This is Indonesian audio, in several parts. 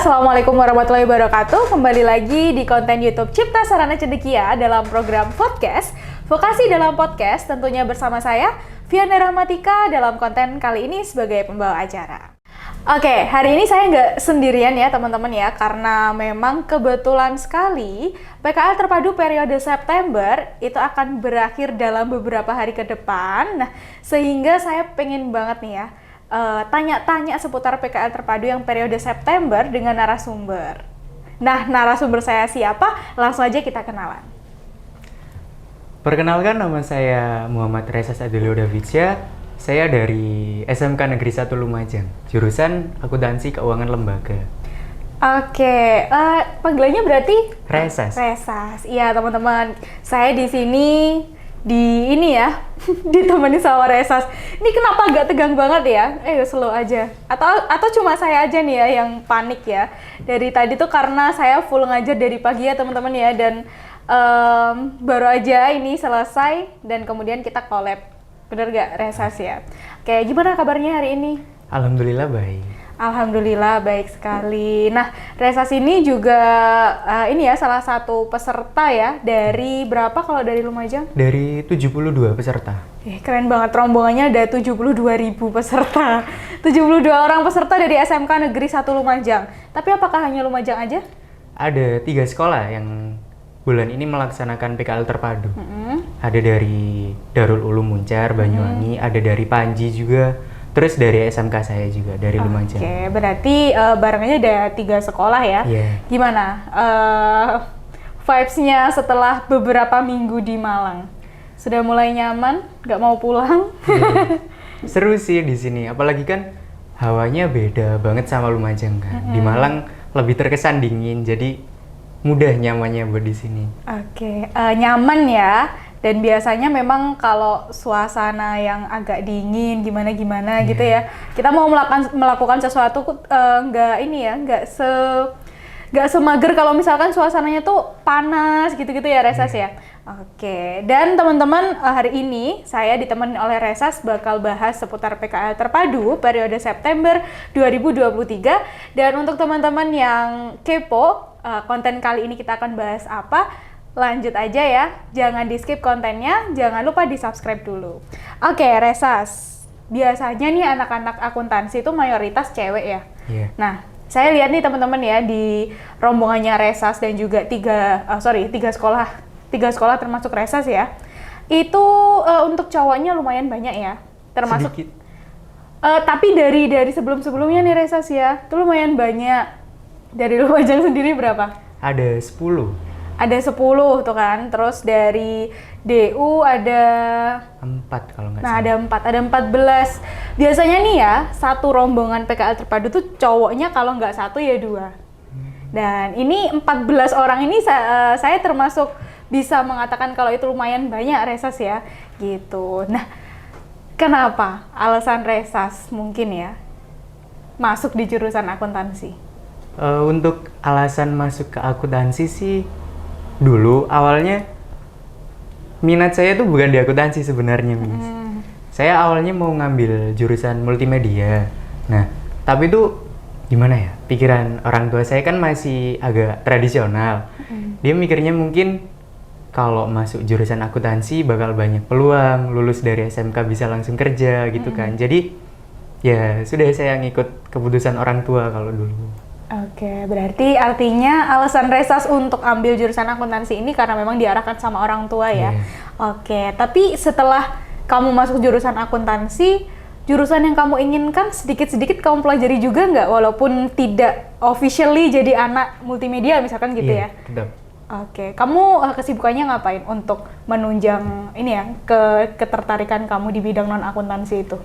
Assalamualaikum warahmatullahi wabarakatuh. Kembali lagi di konten YouTube Cipta Sarana Cendekia dalam program podcast Vokasi dalam Podcast, tentunya bersama saya Viana Rahmatika dalam konten kali ini sebagai pembawa acara. Oke, hari ini saya nggak sendirian ya teman-teman ya, karena memang kebetulan sekali PKL terpadu periode September itu akan berakhir dalam beberapa hari ke depan. Nah, sehingga saya pengen banget nih ya tanya-tanya seputar PKL terpadu yang periode September dengan narasumber. Nah, narasumber saya siapa? Langsung aja kita kenalan. Perkenalkan, nama saya Muhammad Resas Adelio Davidsya. Saya dari SMK Negeri 1 Lumajang, jurusan Akuntansi Keuangan Lembaga. Oke, panggilannya berarti? Resas. Resas, iya teman-teman. Saya di sini ditemani sama Resas. Ini kenapa agak tegang banget ya? Slow aja. Atau cuma saya aja nih ya yang panik ya. Dari tadi tuh karena saya full ngajar dari pagi ya teman-teman ya, dan baru aja ini selesai dan kemudian kita collab. Bener gak Resas ya? Oke, gimana kabarnya hari ini? Alhamdulillah baik. Alhamdulillah baik sekali. Nah, Resas ini juga salah satu peserta ya dari berapa kalau dari Lumajang? Dari 72 peserta. Keren banget, rombongannya ada 72.000 peserta. 72 orang peserta dari SMK Negeri 1 Lumajang. Tapi apakah hanya Lumajang aja? Ada 3 sekolah yang bulan ini melaksanakan PKL terpadu. Ada dari Darul Ulum Muncar, Banyuwangi, ada dari Panji juga. Terus dari SMK saya juga, dari Lumajang. Oke, berarti barengannya ada 3 sekolah ya. Yeah. Gimana vibes-nya setelah beberapa minggu di Malang? Sudah mulai nyaman? Nggak mau pulang? Yeah. Seru sih di sini, apalagi kan hawanya beda banget sama Lumajang kan. Di Malang lebih terkesan dingin, jadi mudah nyamannya buat di sini. Oke, nyaman ya. Dan biasanya memang kalau suasana yang agak dingin gimana gitu ya, kita mau melakukan sesuatu nggak semager kalau misalkan suasananya tuh panas gitu ya Resas ya. Oke, dan teman-teman, hari ini saya ditemani oleh Resas bakal bahas seputar PKL terpadu periode September 2023. Dan untuk teman-teman yang kepo, konten kali ini kita akan bahas apa? Lanjut aja ya, jangan di skip kontennya, jangan lupa di subscribe dulu. Oke, Resas, biasanya nih anak-anak akuntansi itu mayoritas cewek ya. Yeah. Nah, saya lihat nih teman-teman ya di rombongannya Resas dan juga tiga sekolah termasuk Resas ya. Itu untuk cowoknya lumayan banyak ya, termasuk. Sedikit. Tapi dari sebelum-sebelumnya nih Resas ya, itu lumayan banyak. Dari Lumajang sendiri berapa? Ada 10. Ada 10 tuh kan, terus dari DU ada 4 kalau nggak nah salah. ada 14. Biasanya nih ya, satu rombongan PKL terpadu tuh cowoknya kalau nggak 1 ya 2. Dan ini 14 orang ini saya termasuk bisa mengatakan kalau itu lumayan banyak Resas ya, gitu. Nah, kenapa alasan Resas mungkin ya masuk di jurusan akuntansi? Untuk alasan masuk ke akuntansi sih, dulu awalnya minat saya tuh bukan di akuntansi sebenarnya, Miss. Saya awalnya mau ngambil jurusan multimedia. Nah, tapi tuh gimana ya? Pikiran orang tua saya kan masih agak tradisional. Dia mikirnya mungkin kalau masuk jurusan akuntansi bakal banyak peluang, lulus dari SMK bisa langsung kerja gitu kan. Jadi ya sudah, saya ngikut keputusan orang tua kalau dulu. Oke, berarti artinya alasan Resas untuk ambil jurusan akuntansi ini karena memang diarahkan sama orang tua ya. Oke, tapi setelah kamu masuk jurusan akuntansi, jurusan yang kamu inginkan sedikit-sedikit kamu pelajari juga nggak? Walaupun tidak officially jadi anak multimedia misalkan gitu ya? Tetap. Oke, kamu kesibukannya ngapain untuk menunjang ini ya, ketertarikan kamu di bidang non-akuntansi itu?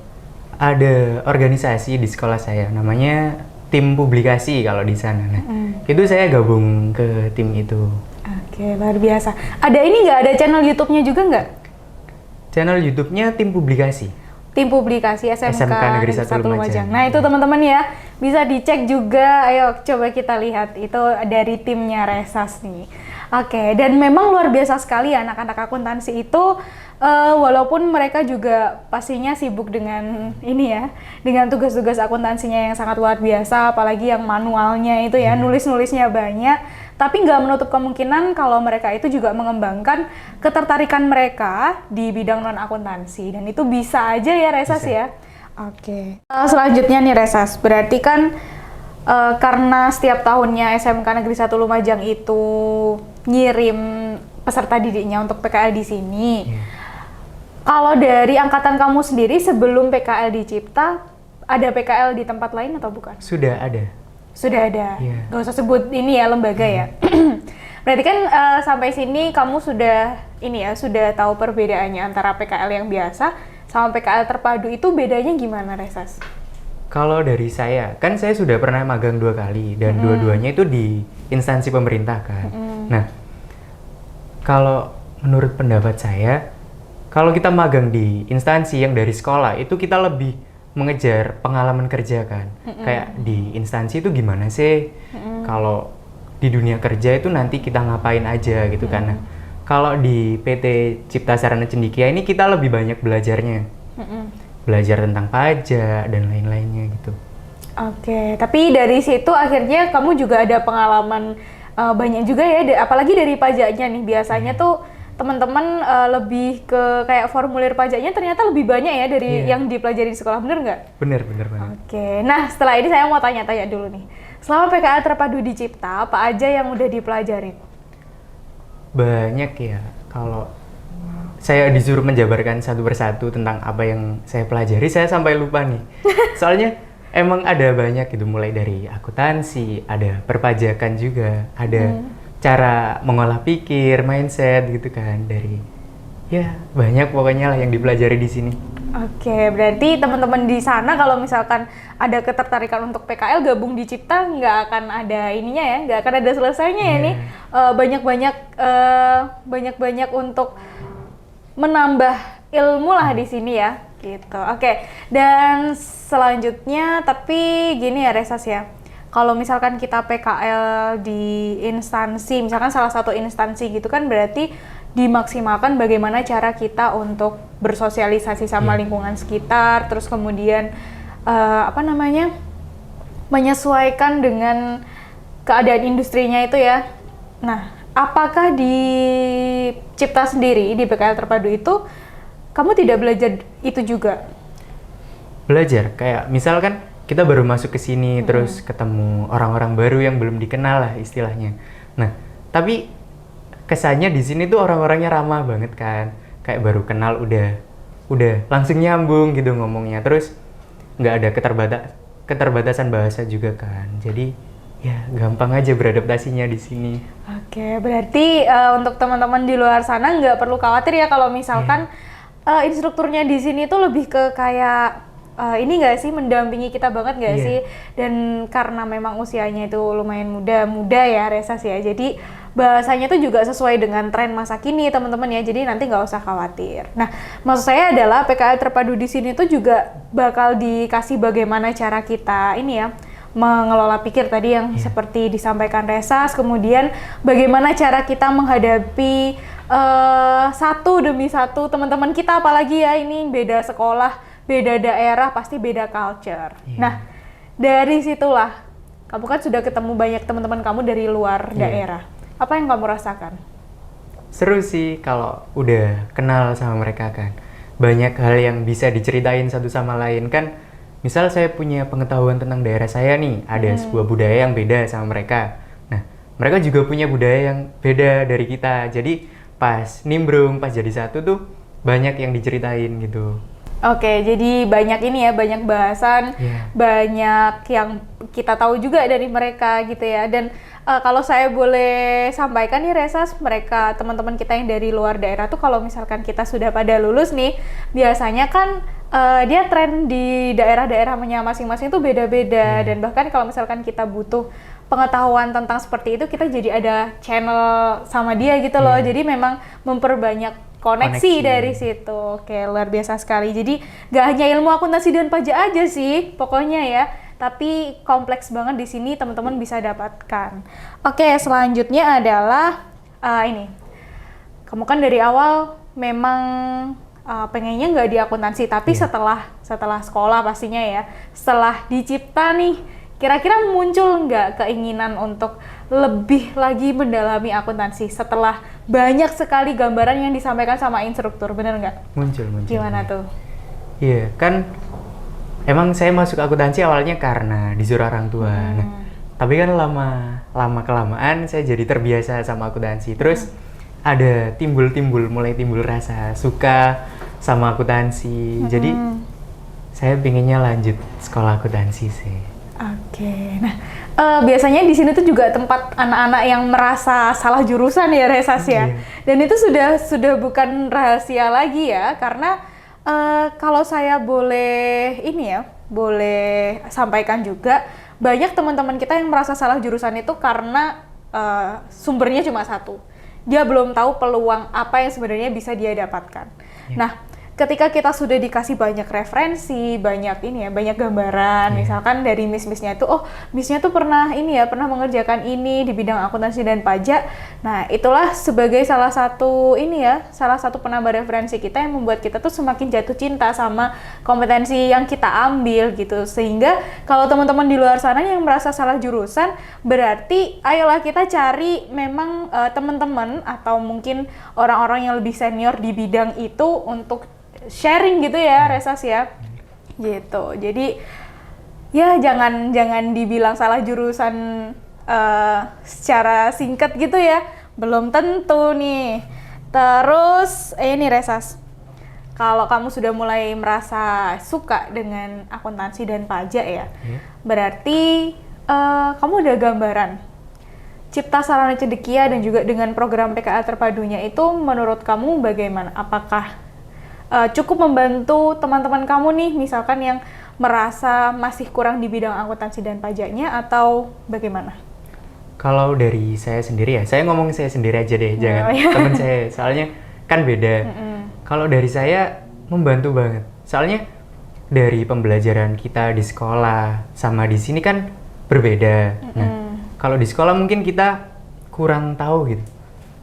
Ada organisasi di sekolah saya, namanya tim publikasi kalau di sana. Nah, itu saya gabung ke tim itu. Oke, luar biasa. Ada ini nggak? Ada channel YouTube-nya juga nggak? Channel YouTube-nya tim publikasi. Tim publikasi SMK Negeri 1 Lumajang. Nah, itu teman-teman ya, bisa dicek juga. Ayo coba kita lihat. Itu dari timnya Resas nih. Oke, dan memang luar biasa sekali ya anak-anak akuntansi itu, walaupun mereka juga pastinya sibuk dengan ini ya, dengan tugas-tugas akuntansinya yang sangat luar biasa, apalagi yang manualnya itu ya, nulis-nulisnya banyak, tapi nggak menutup kemungkinan kalau mereka itu juga mengembangkan ketertarikan mereka di bidang non-akuntansi, dan itu bisa aja ya Resas Bisa. ya. Oke. Selanjutnya nih Resas, berarti kan karena setiap tahunnya SMK Negeri 1 Lumajang itu ngirim peserta didiknya untuk PKL di sini. Kalau dari angkatan kamu sendiri sebelum PKL di Cipta, ada PKL di tempat lain atau bukan? Sudah ada. Sudah ada. Iya. Gak usah sebut ini ya lembaga ya. Berarti kan sampai sini kamu sudah ini ya, sudah tahu perbedaannya antara PKL yang biasa sama PKL terpadu. Itu bedanya gimana, Resas? Kalau dari saya, kan saya sudah pernah magang 2 kali dan dua-duanya itu di instansi pemerintah kan. Nah, kalau menurut pendapat saya, kalau kita magang di instansi yang dari sekolah itu kita lebih mengejar pengalaman kerja kan. Kayak di instansi itu gimana sih? Kalau di dunia kerja itu nanti kita ngapain aja gitu kan. Nah, kalau di PT Cipta Sarana Cendikia ini kita lebih banyak belajarnya. Belajar tentang pajak dan lain-lainnya gitu. Oke, tapi dari situ akhirnya kamu juga ada pengalaman banyak juga ya, apalagi dari pajaknya nih. Biasanya tuh teman-teman lebih ke kayak formulir pajaknya ternyata lebih banyak ya dari yang dipelajari di sekolah, bener nggak? Bener banget. Oke, nah setelah ini saya mau tanya-tanya dulu nih. Selama PKL terpadu di Cipta, apa aja yang udah dipelajarin? Banyak ya, kalau saya disuruh menjabarkan satu persatu tentang apa yang saya pelajari, saya sampai lupa nih. Soalnya emang ada banyak gitu, mulai dari akuntansi, ada perpajakan juga, ada cara mengolah pikir, mindset gitu kan, dari ya banyak pokoknya lah yang dipelajari di sini. Oke, berarti teman-teman di sana kalau misalkan ada ketertarikan untuk PKL gabung di Cipta, nggak akan ada ininya ya, nggak akan ada selesainya ya nih. Banyak-banyak untuk menambah ilmu lah di sini ya, gitu. Oke, dan selanjutnya tapi gini ya Resas ya, kalau misalkan kita PKL di instansi, misalkan salah satu instansi gitu kan, berarti dimaksimalkan bagaimana cara kita untuk bersosialisasi sama lingkungan sekitar, terus kemudian menyesuaikan dengan keadaan industrinya itu ya. Nah, apakah di Cipta sendiri, di PKL terpadu itu, kamu tidak belajar itu juga? Belajar, kayak misalkan kita baru masuk ke sini, terus ketemu orang-orang baru yang belum dikenal lah istilahnya. Nah, tapi kesannya di sini tuh orang-orangnya ramah banget kan, kayak baru kenal udah langsung nyambung gitu ngomongnya, terus nggak ada keterbatasan bahasa juga kan, jadi ya gampang aja beradaptasinya di sini. Oke, berarti untuk teman-teman di luar sana nggak perlu khawatir ya kalau misalkan instrukturnya di sini tuh lebih ke kayak ini nggak sih, mendampingi kita banget nggak sih? Dan karena memang usianya itu lumayan muda ya Resas ya, jadi bahasanya tuh juga sesuai dengan tren masa kini teman-teman ya, jadi nanti nggak usah khawatir. Nah, maksud saya adalah PKL terpadu di sini tuh juga bakal dikasih bagaimana cara kita ini ya, mengelola pikir tadi yang seperti disampaikan Resas, kemudian bagaimana cara kita menghadapi satu demi satu teman-teman kita, apalagi ya ini beda sekolah, beda daerah, pasti beda culture. Nah, dari situlah kamu kan sudah ketemu banyak teman-teman kamu dari luar daerah. Apa yang kamu rasakan? Seru sih kalau udah kenal sama mereka kan. Banyak hal yang bisa diceritain satu sama lain kan. Misal saya punya pengetahuan tentang daerah saya nih, ada sebuah budaya yang beda sama mereka. Nah, mereka juga punya budaya yang beda dari kita. Jadi pas nimbrung, pas jadi satu tuh banyak yang diceritain gitu. Oke, jadi banyak ini ya, banyak bahasan, banyak yang kita tahu juga dari mereka gitu ya. Dan kalau saya boleh sampaikan nih Resas, mereka teman-teman kita yang dari luar daerah tuh kalau misalkan kita sudah pada lulus nih, biasanya kan dia tren di daerah-daerahnya masing-masing tuh beda-beda. Dan bahkan kalau misalkan kita butuh pengetahuan tentang seperti itu, kita jadi ada channel sama dia gitu loh. Jadi memang memperbanyak koneksi dari situ. Oke, luar biasa sekali. Jadi gak hanya ilmu akuntansi dan pajak aja sih, pokoknya ya. Tapi kompleks banget di sini teman-teman bisa dapatkan. Oke, selanjutnya adalah ini, kamu kan dari awal memang pengennya nggak di akuntansi, tapi setelah sekolah pastinya ya, setelah di Cipta nih, kira-kira muncul nggak keinginan untuk lebih lagi mendalami akuntansi setelah banyak sekali gambaran yang disampaikan sama instruktur, bener nggak? Muncul. Gimana tuh? Iya, kan emang saya masuk akuntansi awalnya karena disuruh orang tua. Nah, tapi kan lama kelamaan saya jadi terbiasa sama akuntansi. Terus ada mulai timbul rasa suka sama akuntansi. Jadi saya pengennya lanjut sekolah akuntansi sih. Oke. Nah, biasanya di sini tuh juga tempat anak-anak yang merasa salah jurusan ya, Resas ya. Dan itu sudah bukan rahasia lagi ya, karena kalau saya boleh boleh sampaikan juga, banyak teman-teman kita yang merasa salah jurusan itu karena sumbernya cuma satu. Dia belum tahu peluang apa yang sebenarnya bisa dia dapatkan. Nah, ketika kita sudah dikasih banyak referensi, banyak gambaran, misalkan dari miss-missnya itu, missnya tuh pernah mengerjakan ini di bidang akuntansi dan pajak. Nah, itulah sebagai salah satu penambah referensi kita yang membuat kita tuh semakin jatuh cinta sama kompetensi yang kita ambil gitu. Sehingga kalau teman-teman di luar sana yang merasa salah jurusan, berarti ayolah kita cari memang teman-teman atau mungkin orang-orang yang lebih senior di bidang itu untuk sharing gitu ya, Resas ya, gitu. Jadi ya jangan dibilang salah jurusan secara singkat gitu ya, belum tentu nih. Terus ini Resas, kalau kamu sudah mulai merasa suka dengan akuntansi dan pajak ya, berarti kamu udah gambaran Cipta Sarana Cendekia dan juga dengan program PKL terpadunya itu menurut kamu bagaimana? Apakah cukup membantu teman-teman kamu nih, misalkan yang merasa masih kurang di bidang akuntansi dan pajaknya, atau bagaimana? Kalau dari saya sendiri ya, saya ngomong saya sendiri aja deh, jangan teman saya, soalnya kan beda. Kalau dari saya membantu banget, soalnya dari pembelajaran kita di sekolah sama di sini kan berbeda. Nah, kalau di sekolah mungkin kita kurang tahu gitu,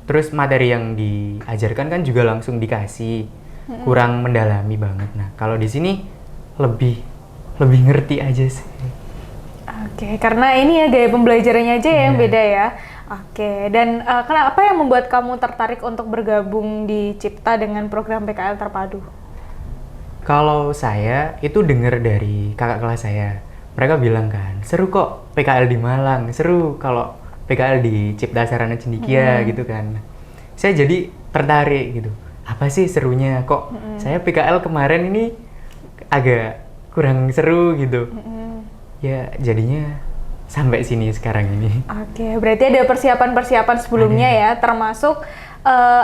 terus materi yang diajarkan kan juga langsung dikasih, kurang mendalami banget. Nah, kalau di sini lebih ngerti aja sih. Oke, karena ini ya gaya pembelajarannya aja yang beda ya. Oke, dan kenapa yang membuat kamu tertarik untuk bergabung di Cipta dengan program PKL terpadu? Kalau saya itu dengar dari kakak kelas saya, mereka bilang kan, seru kok PKL di Malang, seru kalau PKL di Cipta Sarana Cendekia gitu kan. Saya jadi tertarik gitu. Apa sih serunya kok saya PKL kemarin ini agak kurang seru gitu. Ya jadinya sampai sini sekarang ini. Oke, berarti ada persiapan sebelumnya ya, termasuk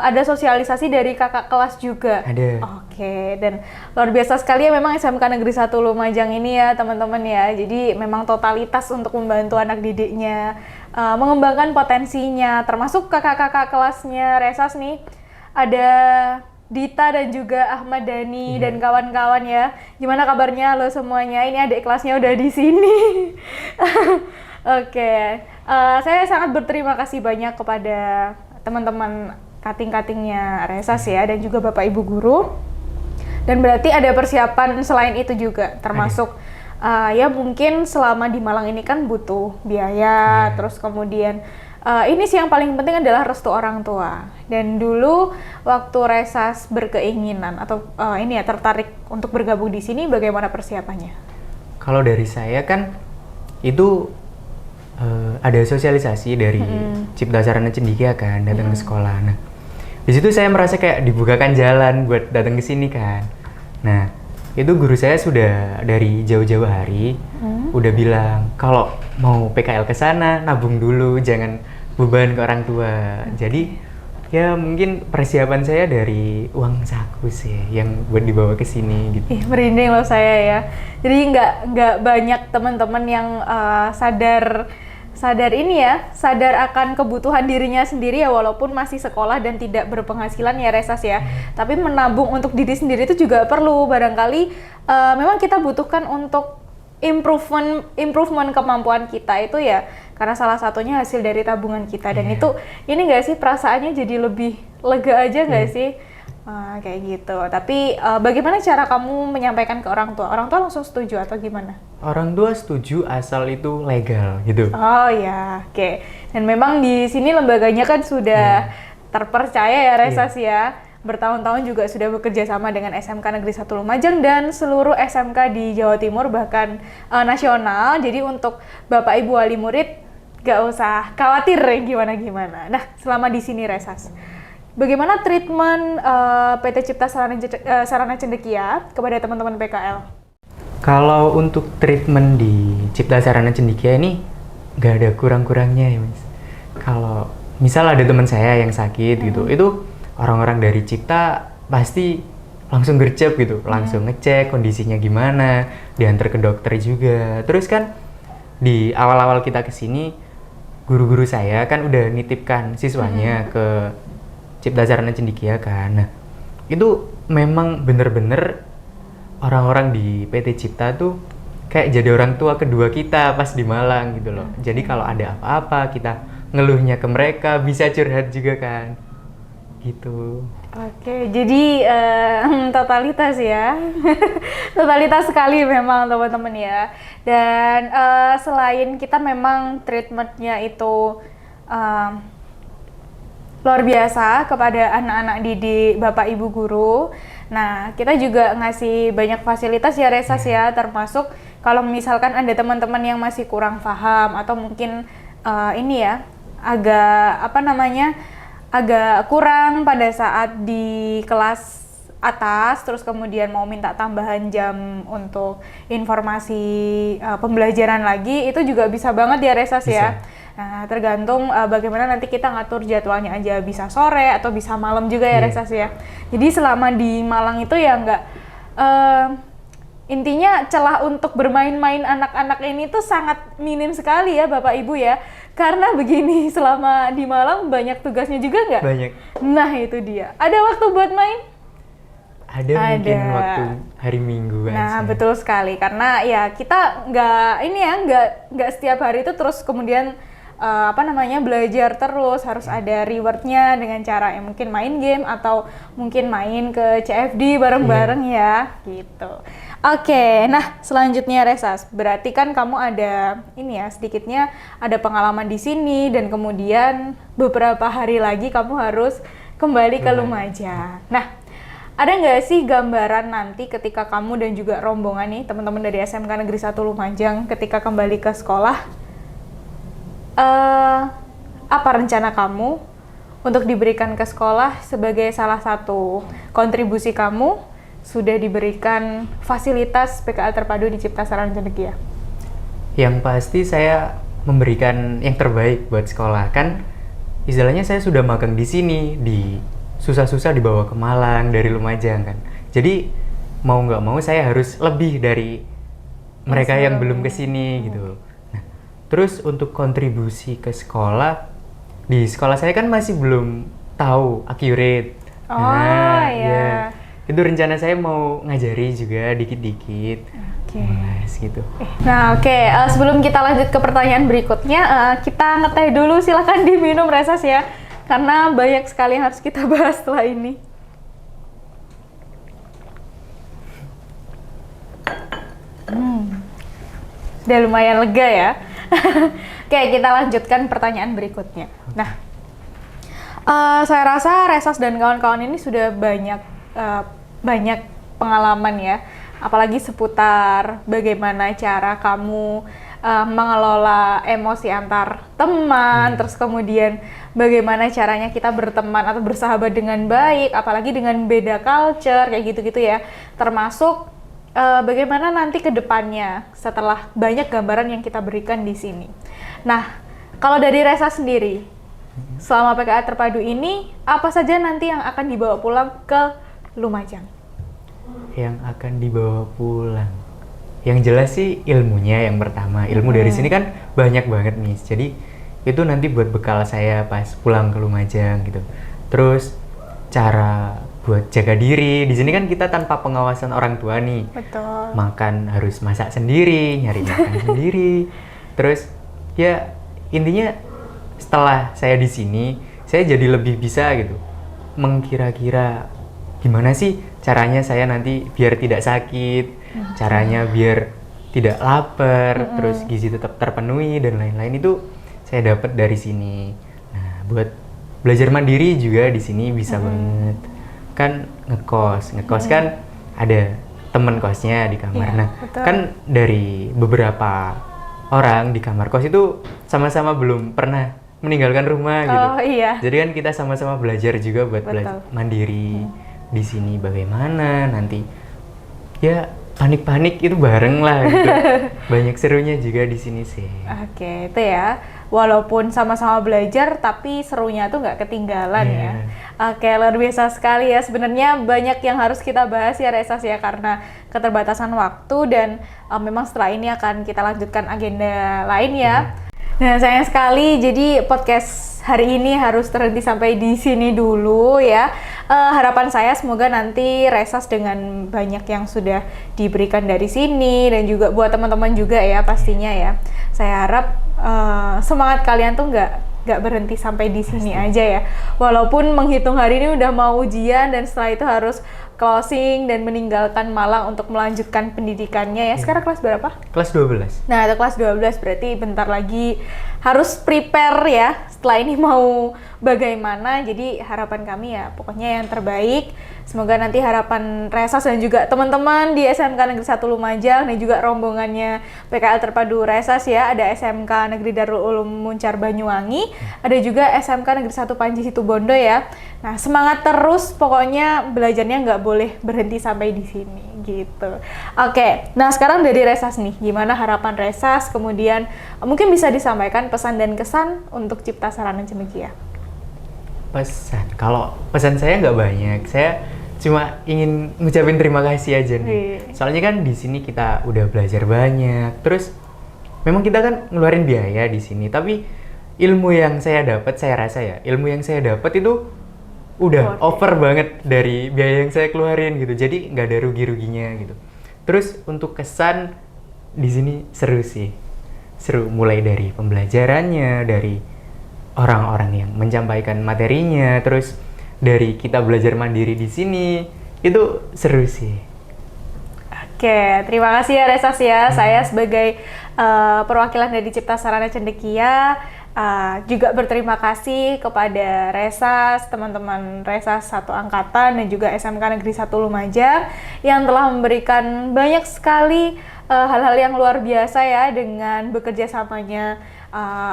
ada sosialisasi dari kakak kelas juga. Ada. Oke, dan luar biasa sekali ya memang SMK Negeri 1 Lumajang ini ya teman-teman ya. Jadi memang totalitas untuk membantu anak didiknya, mengembangkan potensinya, termasuk kakak-kakak kelasnya Resas nih. Ada Dita dan juga Ahmad Dhani dan kawan-kawan ya. Gimana kabarnya lo semuanya? Ini adik kelasnya udah di sini. Oke, saya sangat berterima kasih banyak kepada teman-teman kating-katingnya Resas ya, dan juga Bapak Ibu Guru. Dan berarti ada persiapan selain itu juga, termasuk ya mungkin selama di Malang ini kan butuh biaya, terus kemudian ini sih yang paling penting adalah restu orang tua. Dan dulu waktu Resas berkeinginan atau tertarik untuk bergabung di sini, bagaimana persiapannya? Kalau dari saya kan itu ada sosialisasi dari Cipta Sarana Cendekia kan, datang ke sekolah. Nah, di situ saya merasa kayak dibukakan jalan buat datang ke sini kan. Nah, itu guru saya sudah dari jauh-jauh hari udah bilang kalau mau PKL ke sana nabung dulu, jangan beban ke orang tua. Jadi ya mungkin persiapan saya dari uang saku sih yang buat dibawa ke sini gitu. Merinding loh saya ya. Jadi nggak banyak teman-teman yang sadar akan kebutuhan dirinya sendiri ya, walaupun masih sekolah dan tidak berpenghasilan ya Resas ya. Tapi menabung untuk diri sendiri itu juga perlu. Barangkali memang kita butuhkan untuk improvement kemampuan kita itu ya karena salah satunya hasil dari tabungan kita, dan Iya. itu ini nggak sih perasaannya jadi lebih lega aja nggak Iya. sih? Kayak gitu. Tapi bagaimana cara kamu menyampaikan ke orang tua? Orang tua langsung setuju atau gimana? Orang tua setuju asal itu legal gitu. Oh ya, oke. Dan memang di sini lembaganya kan sudah terpercaya ya, Resas ya. Bertahun-tahun juga sudah bekerja sama dengan SMK Negeri 1 Lumajang dan seluruh SMK di Jawa Timur, bahkan nasional. Jadi untuk Bapak Ibu wali murid gak usah khawatir gimana-gimana. Nah, selama di sini Resas, bagaimana treatment PT Cipta Sarana Cendekia kepada teman-teman PKL? Kalau untuk treatment di Cipta Sarana Cendekia ini nggak ada kurang-kurangnya ya Mas. Kalau misal ada teman saya yang sakit gitu, itu orang-orang dari Cipta pasti langsung gercep gitu, langsung ngecek kondisinya gimana, diantar ke dokter juga. Terus kan di awal-awal kita kesini, guru-guru saya kan udah nitipkan siswanya ke Cipta Sarana Cendekia kan. Nah, itu memang bener-bener orang-orang di PT Cipta tuh kayak jadi orang tua kedua kita pas di Malang gitu loh. Jadi kalau ada apa-apa kita ngeluhnya ke mereka, bisa curhat juga kan. Gitu. Oke, jadi totalitas ya. Totalitas sekali memang teman-teman ya. Dan selain kita memang treatmentnya itu luar biasa kepada anak-anak didik Bapak Ibu guru. Nah, kita juga ngasih banyak fasilitas ya Resas ya, termasuk kalau misalkan ada teman-teman yang masih kurang paham atau mungkin ini ya agak kurang pada saat di kelas atas, terus kemudian mau minta tambahan jam untuk informasi pembelajaran lagi, itu juga bisa banget ya Resas ya. Nah, tergantung bagaimana nanti kita ngatur jadwalnya aja, bisa sore atau bisa malam juga ya Resas ya. Jadi selama di Malang itu ya nggak, intinya celah untuk bermain-main anak-anak ini tuh sangat minim sekali ya Bapak Ibu ya. Karena begini, selama di Malang banyak tugasnya juga nggak? Banyak. Nah itu dia, ada waktu buat main? Ada mungkin waktu hari Minggu aja. Nah betul sekali, karena ya kita nggak setiap hari itu terus kemudian belajar terus, harus ada rewardnya dengan cara mungkin main game atau mungkin main ke CFD bareng-bareng ya gitu. Oke, nah selanjutnya Resas, berarti kan kamu ada ini ya, sedikitnya ada pengalaman di sini dan kemudian beberapa hari lagi kamu harus kembali ke Lumajang. Nah, ada nggak sih gambaran nanti ketika kamu dan juga rombongan nih, teman-teman dari SMK Negeri 1 Lumajang ketika kembali ke sekolah, apa rencana kamu untuk diberikan ke sekolah sebagai salah satu kontribusi kamu sudah diberikan fasilitas PKL terpadu di Cipta Sarana Cendekia? Yang pasti saya memberikan yang terbaik buat sekolah. Kan istilahnya saya sudah magang di sini, susah-susah dibawa ke Malang dari Lumajang kan. Jadi mau nggak mau saya harus lebih dari mereka yang belum kesini gitu. Nah, terus untuk kontribusi ke sekolah, di sekolah saya kan masih belum tahu accurate. Ya. Itu rencana saya mau ngajari juga dikit-dikit. Mas gitu. Nah sebelum kita lanjut ke pertanyaan berikutnya, kita ngeteh dulu, silakan diminum Resas ya, karena banyak sekali yang harus kita bahas setelah ini. Udah lumayan lega ya. Oke, kita lanjutkan pertanyaan berikutnya. Nah, saya rasa Resas dan kawan-kawan ini sudah banyak pengalaman ya, apalagi seputar bagaimana cara kamu mengelola emosi antar teman, terus kemudian bagaimana caranya kita berteman atau bersahabat dengan baik, apalagi dengan beda culture, kayak gitu-gitu ya. Termasuk bagaimana nanti ke depannya setelah banyak gambaran yang kita berikan di sini. Nah, kalau dari Resa sendiri, selama PKL terpadu ini, apa saja nanti yang akan dibawa pulang ke Lumajang? Yang akan dibawa pulang, yang jelas sih ilmunya yang pertama. Ilmu dari sini kan banyak banget nih, jadi itu nanti buat bekal saya pas pulang ke Lumajang gitu. Terus cara buat jaga diri, di sini kan kita tanpa pengawasan orang tua nih. Betul. Makan harus masak sendiri, nyari makan sendiri. Terus ya intinya setelah saya di sini, saya jadi lebih bisa gitu mengkira-kira gimana sih caranya saya nanti biar tidak sakit, caranya biar tidak lapar, terus gizi tetap terpenuhi dan lain-lain itu saya dapat dari sini. Nah, buat belajar mandiri juga di sini bisa banget. Kan ngekos kan ada teman kosnya di kamar. Iya, Nah, betul. kan dari beberapa orang di kamar kos itu sama-sama belum pernah meninggalkan rumah gitu. Oh iya. Jadi kan kita sama-sama belajar juga buat belajar Betul. mandiri di sini bagaimana nanti. Ya panik-panik itu bareng lah gitu. Banyak serunya juga di sini sih. Oke, itu ya. Walaupun sama-sama belajar, tapi serunya tuh nggak ketinggalan ya. Iya. Oke, luar biasa sekali ya. Sebenarnya banyak yang harus kita bahas ya, Resas ya, karena keterbatasan waktu dan memang setelah ini akan kita lanjutkan agenda lain ya. Nah, sayang sekali, jadi podcast hari ini harus terhenti sampai di sini dulu ya. Harapan saya semoga nanti Resas dengan banyak yang sudah diberikan dari sini dan juga buat teman-teman juga ya pastinya ya. Saya harap semangat kalian tuh nggak berhenti sampai di sini aja ya. Walaupun menghitung hari ini udah mau ujian dan setelah itu harus closing dan meninggalkan Malang untuk melanjutkan pendidikannya ya. Sekarang kelas berapa? Kelas 12. Nah, itu kelas 12 berarti bentar lagi harus prepare ya. Setelah ini mau bagaimana. Jadi harapan kami ya pokoknya yang terbaik. Semoga nanti harapan Resas dan juga teman-teman di SMK Negeri 1 Lumajang dan juga rombongannya PKL Terpadu Resas ya. Ada SMK Negeri Darul Ulum Muncar Banyuwangi, ada juga SMK Negeri 1 Panji Situbondo ya. Nah, semangat terus pokoknya belajarnya nggak boleh berhenti sampai di sini gitu. Oke, nah sekarang dari Resas nih, gimana harapan Resas? Kemudian mungkin bisa disampaikan pesan dan kesan untuk Cipta Sarana Cendekia. Pesan, kalau pesan saya nggak banyak, saya cuma ingin ngucapin terima kasih aja nih. Soalnya kan di sini kita udah belajar banyak, terus memang kita kan ngeluarin biaya di sini, tapi ilmu yang saya dapat, saya rasa ya, ilmu yang saya dapat itu udah over banget dari biaya yang saya keluarin gitu, jadi nggak ada rugi-ruginya gitu. Terus untuk kesan di sini seru sih, seru mulai dari pembelajarannya, dari orang-orang yang menyampaikan materinya, terus dari kita belajar mandiri di sini itu seru sih. Oke, terima kasih ya Resas ya. Saya sebagai perwakilan dari Cipta Sarana Cendekia juga berterima kasih kepada Resas, teman-teman Resas satu angkatan dan juga SMK Negeri 1 Lumajang yang telah memberikan banyak sekali hal-hal yang luar biasa ya dengan bekerja samanya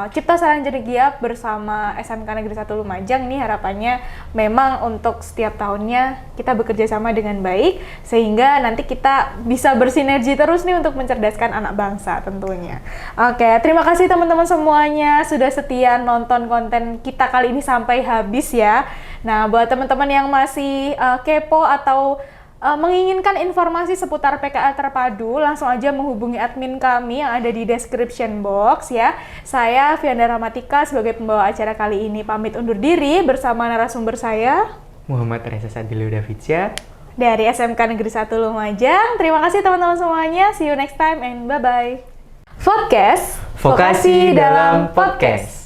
Cipta Sarana Cendekia bersama SMK Negeri 1 Lumajang. Ini harapannya memang untuk setiap tahunnya kita bekerja sama dengan baik sehingga nanti kita bisa bersinergi terus nih untuk mencerdaskan anak bangsa tentunya. Oke, terima kasih teman-teman semuanya sudah setia nonton konten kita kali ini sampai habis ya. Nah, buat teman-teman yang masih kepo atau menginginkan informasi seputar PKL Terpadu, langsung aja menghubungi admin kami yang ada di description box ya. Saya Vianda Ramatika sebagai pembawa acara kali ini pamit undur diri bersama narasumber saya Muhammad Reza Sadilio Davidsya dari SMK Negeri 1 Lumajang. Terima kasih teman-teman semuanya. See you next time and bye-bye. Podcast Vokasi dalam Podcast.